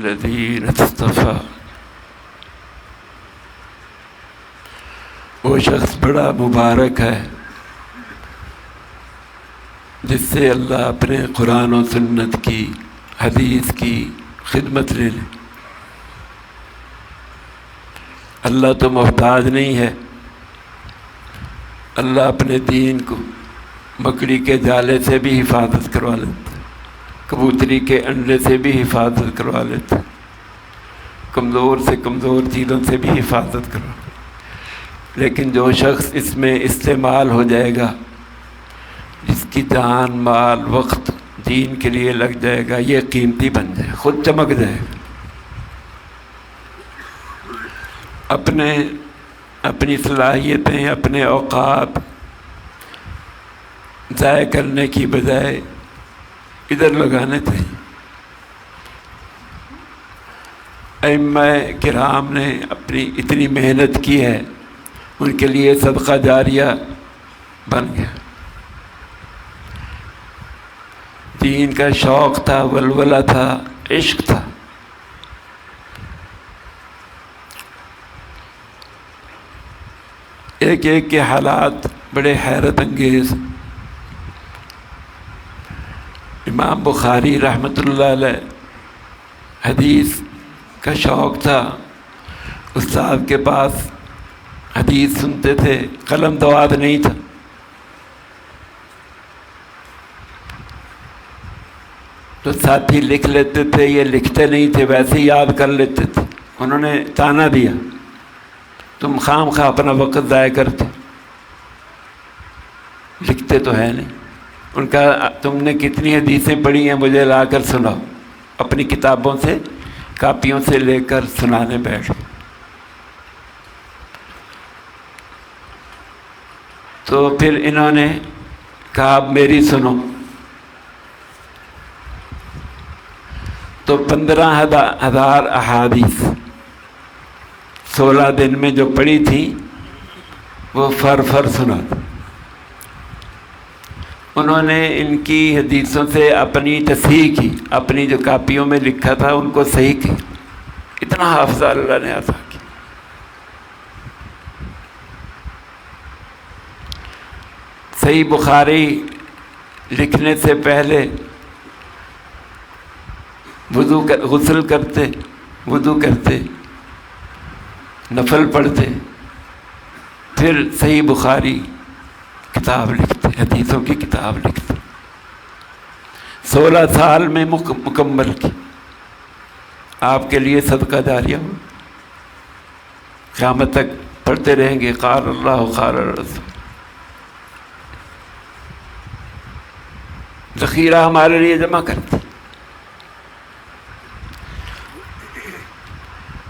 الذین اصطفیٰ، وہ شخص بڑا مبارک ہے جس سے اللہ اپنے قرآن و سنت کی، حدیث کی خدمت لے لے۔ اللہ تو محتاج نہیں ہے، اللہ اپنے دین کو مکڑی کے جالے سے بھی حفاظت کروا لیتا، کبوتری کے انڈے سے بھی حفاظت کروا لیتا، کمزور سے کمزور چیزوں سے بھی حفاظت کروا لیتا۔ لیکن جو شخص اس میں استعمال ہو جائے گا، جس کی جان، مال، وقت دین کے لیے لگ جائے گا، یہ قیمتی بن جائے، خود چمک جائے گا۔ اپنی صلاحیتیں، اپنے اوقات ضائع کرنے کی بجائے ادھر لگانے چاہیے۔ ائمہ کرام نے اپنی اتنی محنت کی ہے، ان کے لیے صدقہ جاریہ بن گیا۔ دین کا شوق تھا، ولولہ تھا، عشق تھا۔ ایک ایک کے حالات بڑے حیرت انگیز۔ امام بخاری رحمۃ اللہ علیہ حدیث کا شوق تھا، استاد کے پاس حدیث سنتے تھے، قلم دواد نہیں تھا، تو ساتھی لکھ لیتے تھے، یہ لکھتے نہیں تھے، ویسے ہی یاد کر لیتے تھے۔ انہوں نے تانا دیا، تم خام خواہ اپنا وقت ضائع کرتے، لکھتے تو ہے نہیں۔ ان کا تم نے کتنی حدیثیں پڑھی ہیں، مجھے لا کر سناؤ۔ اپنی کتابوں سے، کاپیوں سے لے کر سنانے بیٹھ۔ تو پھر انہوں نے کہا اب میری سنو۔ تو 15,000 احادیث 16 دن میں جو پڑھی تھی وہ فر سنا۔ انہوں نے ان کی حدیثوں سے اپنی تصحیح کی، اپنی جو کاپیوں میں لکھا تھا ان کو صحیح کی۔ اتنا حافظہ اللہ نے عطا کیا۔ صحیح بخاری لکھنے سے پہلے غسل کرتے، وضو کرتے، نفل پڑھتے، پھر صحیح بخاری کتاب لکھتے، حدیثوں کی کتاب لکھتے۔ 16 سال میں مکمل کی۔ آپ کے لیے صدقہ جاریہ ہو، قیامت تک پڑھتے رہیں گے قال اللہ قال الرسول۔ ذخیرہ ہمارے لیے جمع کرتے۔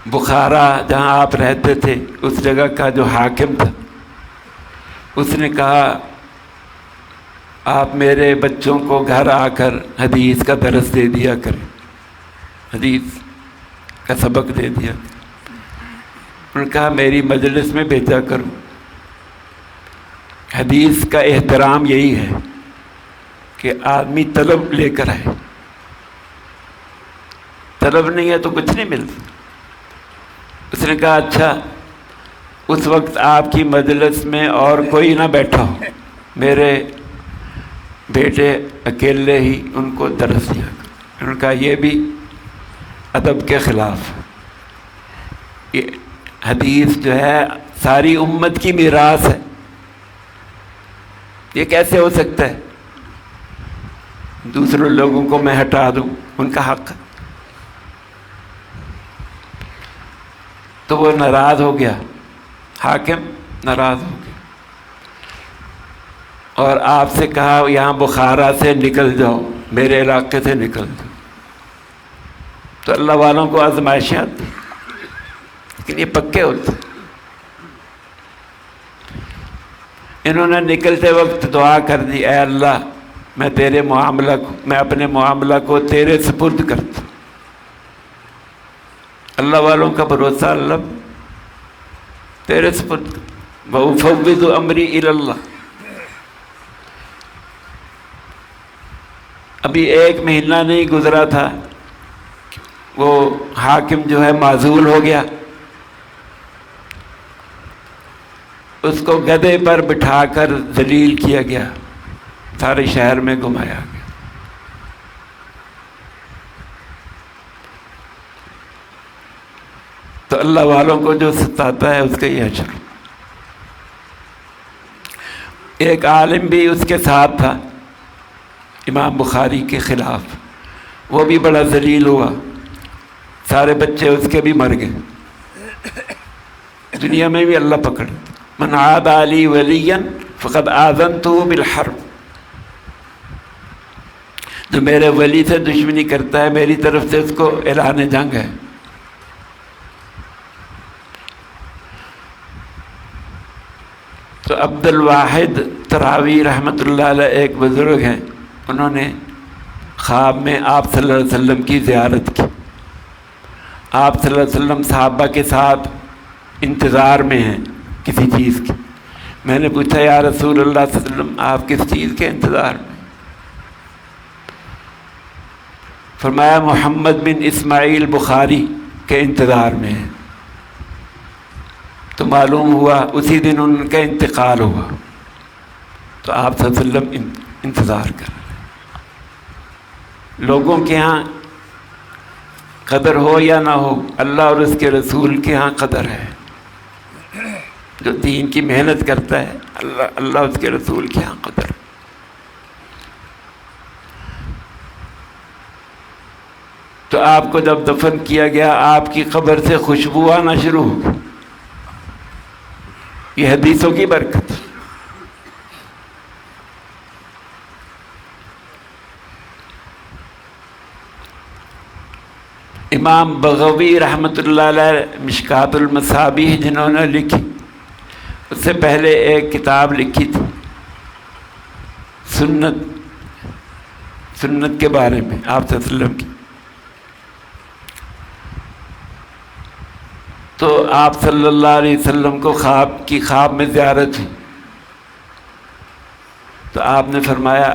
بخارا جہاں آپ رہتے تھے، اس جگہ کا جو حاکم تھا، اس نے کہا آپ میرے بچوں کو گھر آ کر حدیث کا درس دے دیا کریں، حدیث کا سبق دے دیا۔ انہوں نے کہا میری مجلس میں بھیجا کرو۔ حدیث کا احترام یہی ہے کہ آدمی طلب لے کر آئے، طلب نہیں ہے تو کچھ نہیں ملتا۔ اس نے کہا اچھا، اس وقت آپ کی مجلس میں اور کوئی نہ بیٹھا ہو، میرے بیٹے اکیلے ہی ان کو درس دیا۔ انہوں نے کہا یہ بھی ادب کے خلاف۔ یہ حدیث جو ہے ساری امت کی میراث ہے، یہ کیسے ہو سکتا ہے دوسرے لوگوں کو میں ہٹا دوں، ان کا حق ہے۔ تو وہ ناراض ہو گیا، حاکم ناراض ہو گیا، اور آپ سے کہا یہاں بخارا سے نکل جاؤ، میرے علاقے سے نکل جاؤ۔ تو اللہ والوں کو آزمائشیں آتی، لیکن یہ پکے ہوتے۔ انہوں نے نکلتے وقت دعا کر دی، اے اللہ میں اپنے معاملہ کو تیرے سپرد کرتا ہوں۔ اللہ والوں کا بھروسہ اللہ تیرے سپرد، وَأُفَوِّضُ أَمْرِي إِلَى اللَّهِ۔ ابھی 1 مہینہ نہیں گزرا تھا، وہ حاکم جو ہے معزول ہو گیا، اس کو گدھے پر بٹھا کر ذلیل کیا گیا، سارے شہر میں گھمایا گیا۔ تو اللہ والوں کو جو ستاتا ہے اس کا یہ اجر۔ ایک عالم بھی اس کے ساتھ تھا امام بخاری کے خلاف، وہ بھی بڑا ذلیل ہوا، سارے بچے اس کے بھی مر گئے، دنیا میں بھی اللہ پکڑ۔ من عاد علی ولیا فقد آذنتہ بالحرب، جو میرے ولی سے دشمنی کرتا ہے میری طرف سے اس کو اعلان جنگ ہے۔ تو عبد الواحد تراوی رحمۃ اللہ علیہ ایک بزرگ ہیں، انہوں نے خواب میں آپ صلی اللہ علیہ وسلم کی زیارت کی۔ آپ صلی اللہ علیہ وسلم صحابہ کے ساتھ انتظار میں ہیں کسی چیز کی۔ میں نے پوچھا یا رسول اللہ صلی اللہ علیہ وسلم آپ کس چیز کے انتظار میں؟ فرمایا محمد بن اسماعیل بخاری کے انتظار میں ہیں۔ تو معلوم ہوا اسی دن ان کا انتقال ہوا، تو آپ صلی اللہ علیہ وسلم انتظار کر رہے ہیں۔ لوگوں کے ہاں قدر ہو یا نہ ہو، اللہ اور اس کے رسول کے ہاں قدر ہے۔ جو دین کی محنت کرتا ہے اللہ اس کے رسول کے ہاں قدر ہے۔ تو آپ کو جب دفن کیا گیا آپ کی قبر سے خوشبو آنا شروع ہو گئی، یہ حدیثوں کی برکت۔ امام بغوی رحمۃ اللہ علیہ مشکات المصابیح جنہوں نے لکھی، اس سے پہلے ایک کتاب لکھی تھی سنت کے بارے میں آپ صلی اللہ علیہ وسلم کی۔ تو آپ صلی اللہ علیہ وسلم کو خواب میں زیارت ہوئی، تو آپ نے فرمایا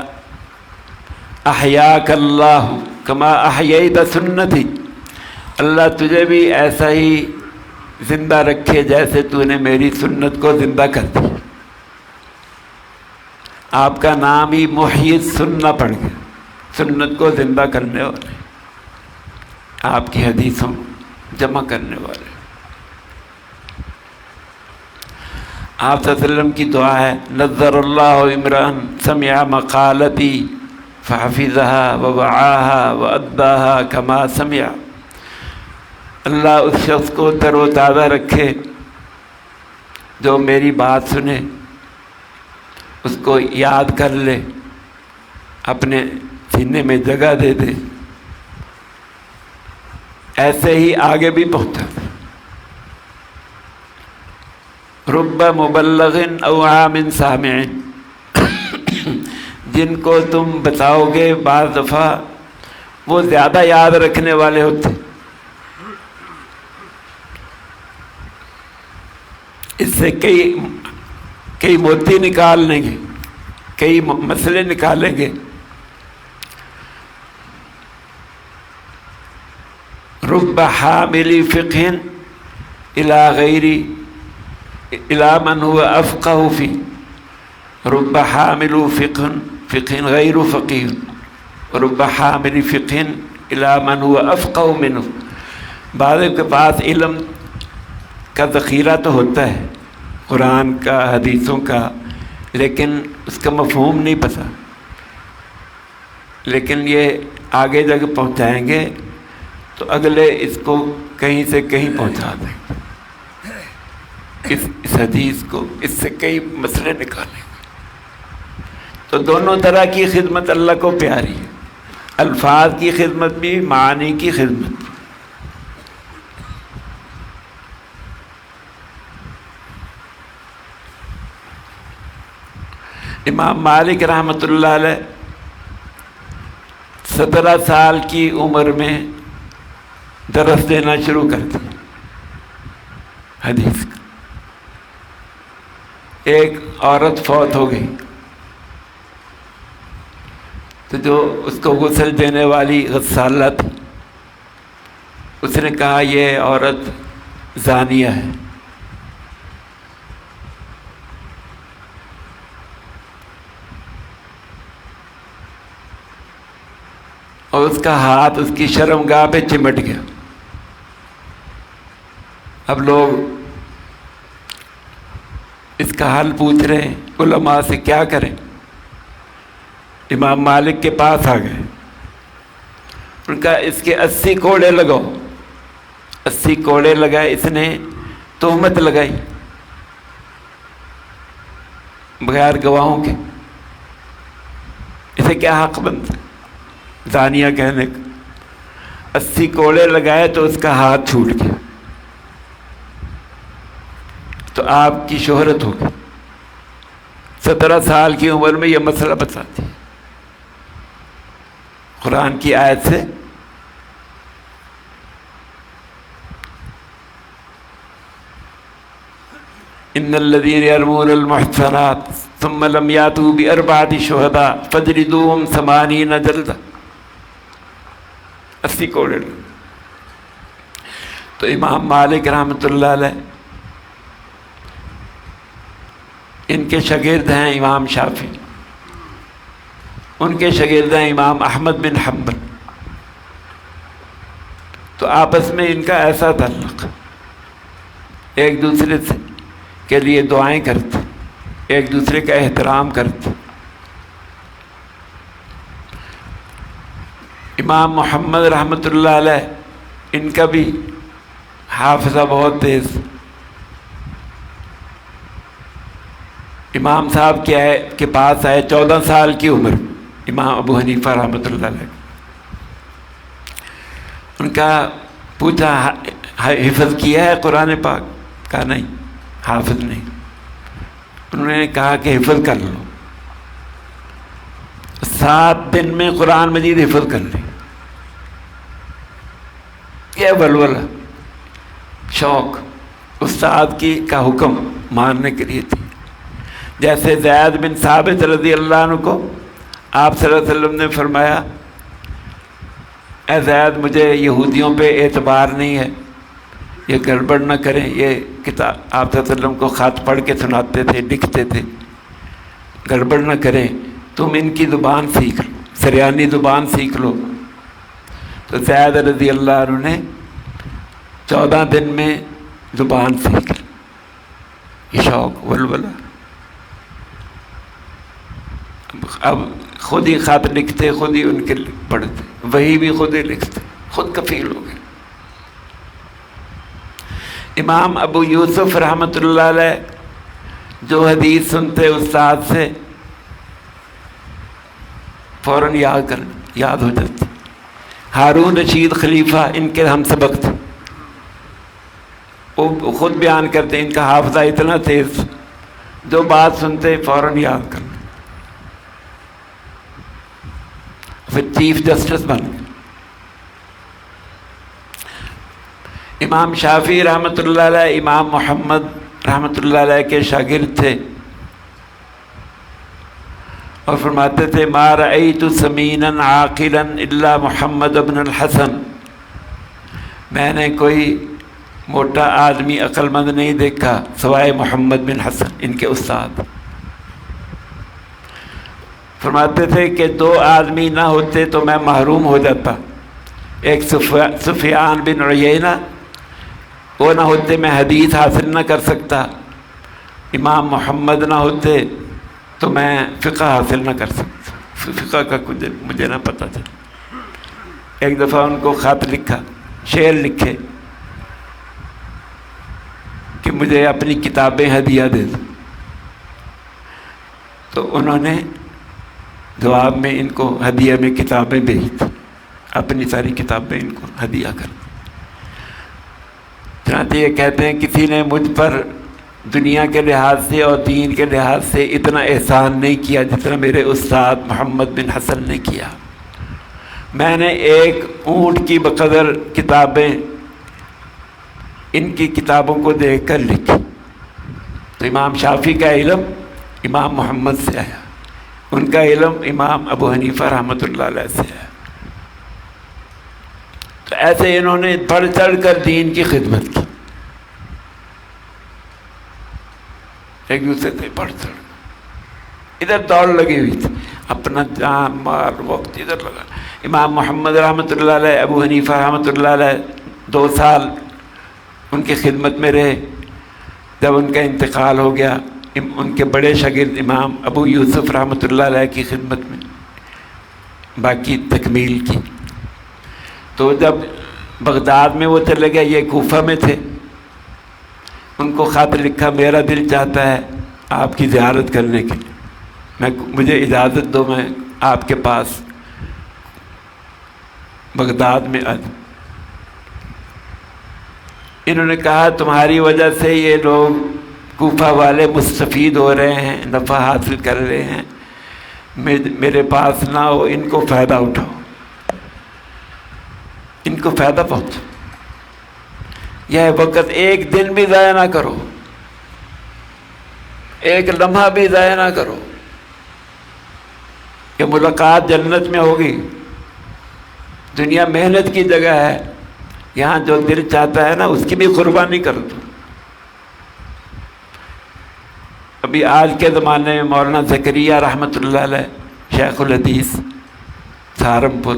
احیاک اللہ کما احییت سنتی، اللہ تجھے بھی ایسا ہی زندہ رکھے جیسے تو نے میری سنت کو زندہ کر دی۔ آپ کا نام ہی محیی سنہ پڑ گیا، سنت کو زندہ کرنے والے، آپ کی حدیثوں جمع کرنے والے۔ آپ صلی اللہ علیہ وسلم کی دعا ہے نظر اللہ عمران سمع مقالتی فحفظها ووعاها واداها کما سمع، اللہ اس شخص کو تر و تازہ رکھے جو میری بات سنے، اس کو یاد کر لے، اپنے سینے میں جگہ دے دے، ایسے ہی آگے بھی پہنچا۔ رب مبلغ او عام سامع، جن کو تم بتاؤ گے بعض دفعہ وہ زیادہ یاد رکھنے والے ہوتے، اس سے کئی موتی نکال لیں گے، کئی مسئلے نکالیں گے۔ رب حامل فقہ الی من هو افقہ فی، رب حامل فقہ غیر فقیہ، رب حامل فقہ الی من هو افقہ منہ۔ بعض کے پاس علم کا ذخیرہ تو ہوتا ہے، قرآن کا، حدیثوں کا، لیکن اس کا مفہوم نہیں پتہ، لیکن یہ آگے جگہ پہنچائیں گے تو اگلے اس کو کہیں سے کہیں پہنچا دیں گے، اس حدیث کو، اس سے کئی مسئلے نکالیں گے۔ تو دونوں طرح کی خدمت اللہ کو پیاری ہے، الفاظ کی خدمت بھی، معانی کی خدمت بھی۔ امام مالک رحمۃ اللہ علیہ 17 سال کی عمر میں درس دینا شروع کر دیا حدیث کا۔ ایک عورت فوت ہو گئی تو جو اس کو غسل دینے والی غسالہ تھی، اس نے کہا یہ عورت زانیہ ہے. اور اس کا ہاتھ اس کی شرمگاہ پہ چمٹ گیا. اب لوگ اس کا حل پوچھ رہے ہیں علماء سے، کیا کریں؟ امام مالک کے پاس آ گئے. ان کا اس کے 80 کوڑے لگاؤ. 80 کوڑے لگائے. اس نے تہمت لگائی بغیر گواہوں کے. اسے کیا حق بنتا زانیہ کہنے کا؟ 80 کوڑے لگائے تو اس کا ہاتھ چھوٹ گیا. تو آپ کی شہرت ہوگی. 17 سال کی عمر میں یہ مسئلہ بتاتی ہے قرآن کی آیت سے. ان الذين يرمون المحصنات ثم لم ياتوا بأربعة شهداء فاجلدوهم 80 جلدة. 80 کوڑے. تو امام مالک رحمۃ اللہ علیہ ان کے شاگرد ہیں امام شافعی، ان کے شاگرد ہیں امام احمد بن حنبل. تو آپس میں ان کا ایسا تعلق، ایک دوسرے سے کے لیے دعائیں کرتے، ایک دوسرے کا احترام کرتے. امام محمد رحمۃ اللہ علیہ ان کا بھی حافظہ بہت تیز. امام صاحب کے پاس آئے 14 سال کی عمر، امام ابو حنیفہ رحمۃ اللہ علیہ. ان کا پوچھا حفظ کیا ہے قرآن پاک؟ کہا نہیں، حافظ نہیں. انہوں نے کہا کہ حفظ کر لو. 7 دن میں قرآن مجید حفظ کر لی. یہ ولولہ شوق استاد کا حکم ماننے کے لیے تھی. جیسے زید بن ثابت رضی اللہ عنہ کو آپ صلی اللہ علیہ وسلم نے فرمایا، اے زید مجھے یہودیوں پہ اعتبار نہیں ہے، یہ گڑبڑ نہ کریں. یہ کتاب آپ صلی اللہ علیہ وسلم کو خط پڑھ کے سناتے تھے، لکھتے تھے. گڑبڑ نہ کریں، تم ان کی زبان سیکھ لو، سریانی زبان سیکھ لو. تو زید رضی اللہ عنہ نے 14 دن میں زبان سیکھ لی. یہ شوق ولولہ. اب خود ہی خط لکھتے، خود ہی ان کے پڑھتے، وہی بھی خود ہی لکھتے، خود کفیل ہو گئے. امام ابو یوسف رحمۃ اللہ علیہ جو حدیث سنتے استاد سے فوراً یاد ہو جاتی. ہارون رشید خلیفہ ان کے ہم سبق تھے. وہ خود بیان کرتے ان کا حافظہ اتنا تیز، جو بات سنتے فوراً یاد کرنا. پھر چیف جسٹس بن گئے. امام شافعی رحمۃ اللہ علیہ امام محمد رحمۃ اللہ علیہ کے شاگرد تھے، اور فرماتے تھے ما رأیت سمینا عاقلا الا محمد بن الحسن. میں نے کوئی موٹا آدمی عقل مند نہیں دیکھا سوائے محمد بن حسن، ان کے استاد. فرماتے تھے کہ 2 آدمی نہ ہوتے تو میں محروم ہو جاتا. ایک سفیان بن عیینہ، وہ نہ ہوتے میں حدیث حاصل نہ کر سکتا. امام محمد نہ ہوتے تو میں فقہ حاصل نہ کر سکتا. فقہ کا کچھ مجھے نہ پتہ چلا. ایک دفعہ ان کو خط لکھا، شعر لکھے کہ مجھے اپنی کتابیں ہدیہ دے دو. تو انہوں نے جواب میں ان کو ہدیہ میں کتابیں بھیج دی، اپنی ساری کتابیں ان کو ہدیہ کر دی. چنانچہ یہ کہتے ہیں کسی نے مجھ پر دنیا کے لحاظ سے اور دین کے لحاظ سے اتنا احسان نہیں کیا جتنا میرے استاد محمد بن حسن نے کیا. میں نے ایک اونٹ کی بقدر کتابیں ان کی کتابوں کو دیکھ کر لکھی. تو امام شافعی کا علم امام محمد سے آیا، ان کا علم امام ابو حنیفہ رحمۃ اللہ علیہ سے آیا. تو ایسے انہوں نے بڑھ چڑھ کر دین کی خدمت کی، ایک دوسرے سے بڑھ چڑھ ادھر دوڑ لگی ہوئی تھی، اپنا جان مال وقت ادھر لگا۔ امام محمد رحمۃ اللہ علیہ، ابو حنیفہ رحمۃ اللہ علیہ 2 سال ان کی خدمت میں رہے۔ جب ان کا انتقال ہو گیا، ان کے بڑے شاگرد امام ابو یوسف رحمۃ اللہ علیہ کی خدمت میں باقی تکمیل کی۔ تو جب بغداد میں وہ چلے گئے، یہ کوفہ میں تھے، ان کو خط لکھا، میرا دل چاہتا ہے آپ کی زیارت کرنے کے لیے، مجھے اجازت دو میں آپ کے پاس بغداد میں انہوں نے کہا تمہاری وجہ سے یہ لوگ کوفہ والے مستفید ہو رہے ہیں، نفع حاصل کر رہے ہیں، میرے پاس نہ ہو، ان کو فائدہ اٹھاؤ، ان کو فائدہ پہنچو، یہ وقت ایک دن بھی ضائع نہ کرو، ایک لمحہ بھی ضائع نہ کرو، کہ ملاقات جنت میں ہوگی۔ دنیا محنت کی جگہ ہے، یہاں جو دل چاہتا ہے نا اس کی بھی قربانی کر دو۔ ابھی آج کے زمانے میں مولانا زکریا رحمۃ اللہ علیہ، شیخ الحدیث سہارنپور،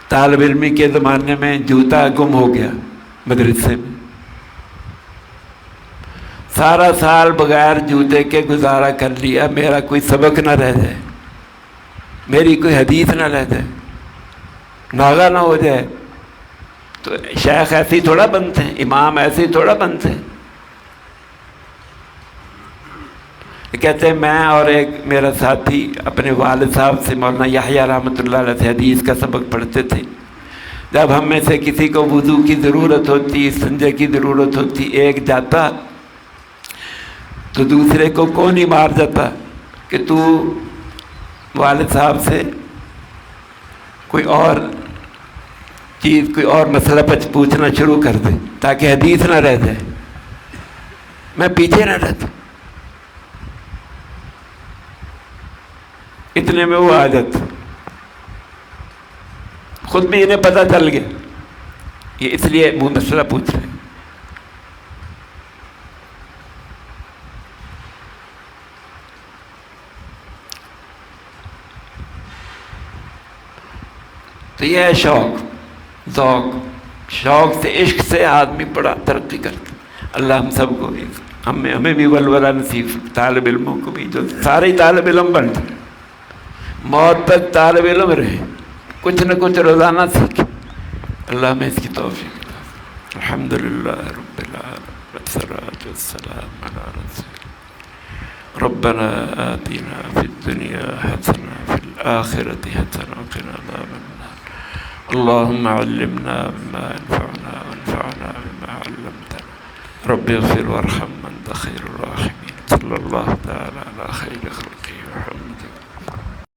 طالب علمی کے زمانے میں جوتا گم ہو گیا مدرسے میں، سارا سال بغیر جوتے کے گزارا کر لیا، میرا کوئی سبق نہ رہ جائے، میری کوئی حدیث نہ رہ جائے، ناغہ نہ ہو جائے۔ تو شیخ ایسے ہی تھوڑا بنتے ہیں، امام ایسے ہی تھوڑا بنتے ہیں۔ کہتے ہیں میں اور ایک میرا ساتھی اپنے والد صاحب سے، مولانا یحییٰ رحمۃ اللہ علیہ سے حدیث کا سبق پڑھتے تھے۔ جب ہم میں سے کسی کو وضو کی ضرورت ہوتی، استنجا کی ضرورت ہوتی، ایک جاتا تو دوسرے کو کون ہی مار جاتا کہ تو والد صاحب سے کوئی اور چیز، کوئی اور مسئلہ پوچھنا شروع کر دے تاکہ حدیث نہ رہ جائے، میں پیچھے نہ رہتا۔ اتنے میں وہ آ جاتا، خود بھی انہیں پتہ چل گیا یہ اس لیے وہ مسئلہ پوچھ رہے ہیں۔ تو یہ ہے شوق، ذوق، شوق سے، عشق سے آدمی بڑا ترقی کرتا۔ اللہ ہم سب کو بھی، ہمیں بھی ولولہ نصیب، طالب علموں کو بھی، جو سارے طالب علم بن جائیں، موت تک طالب علم رہے، کچھ نہ کچھ روزانہ سیکھے۔ اللہ میں اس کی توفیق دے۔ الحمدللہ رب العالمین والصلاۃ والسلام علی رسول ربنا آتنا فی الدنیا حسنہ وفی الآخرۃ حسنہ وقنا عذاب النار۔ اللہم علمنا مما ينفعنا وانفعنا بما علمتنا رب اغفر وارحم وانت خیر الراحمین۔ صلی اللہ تعالی علی خیر خلقہ محمد۔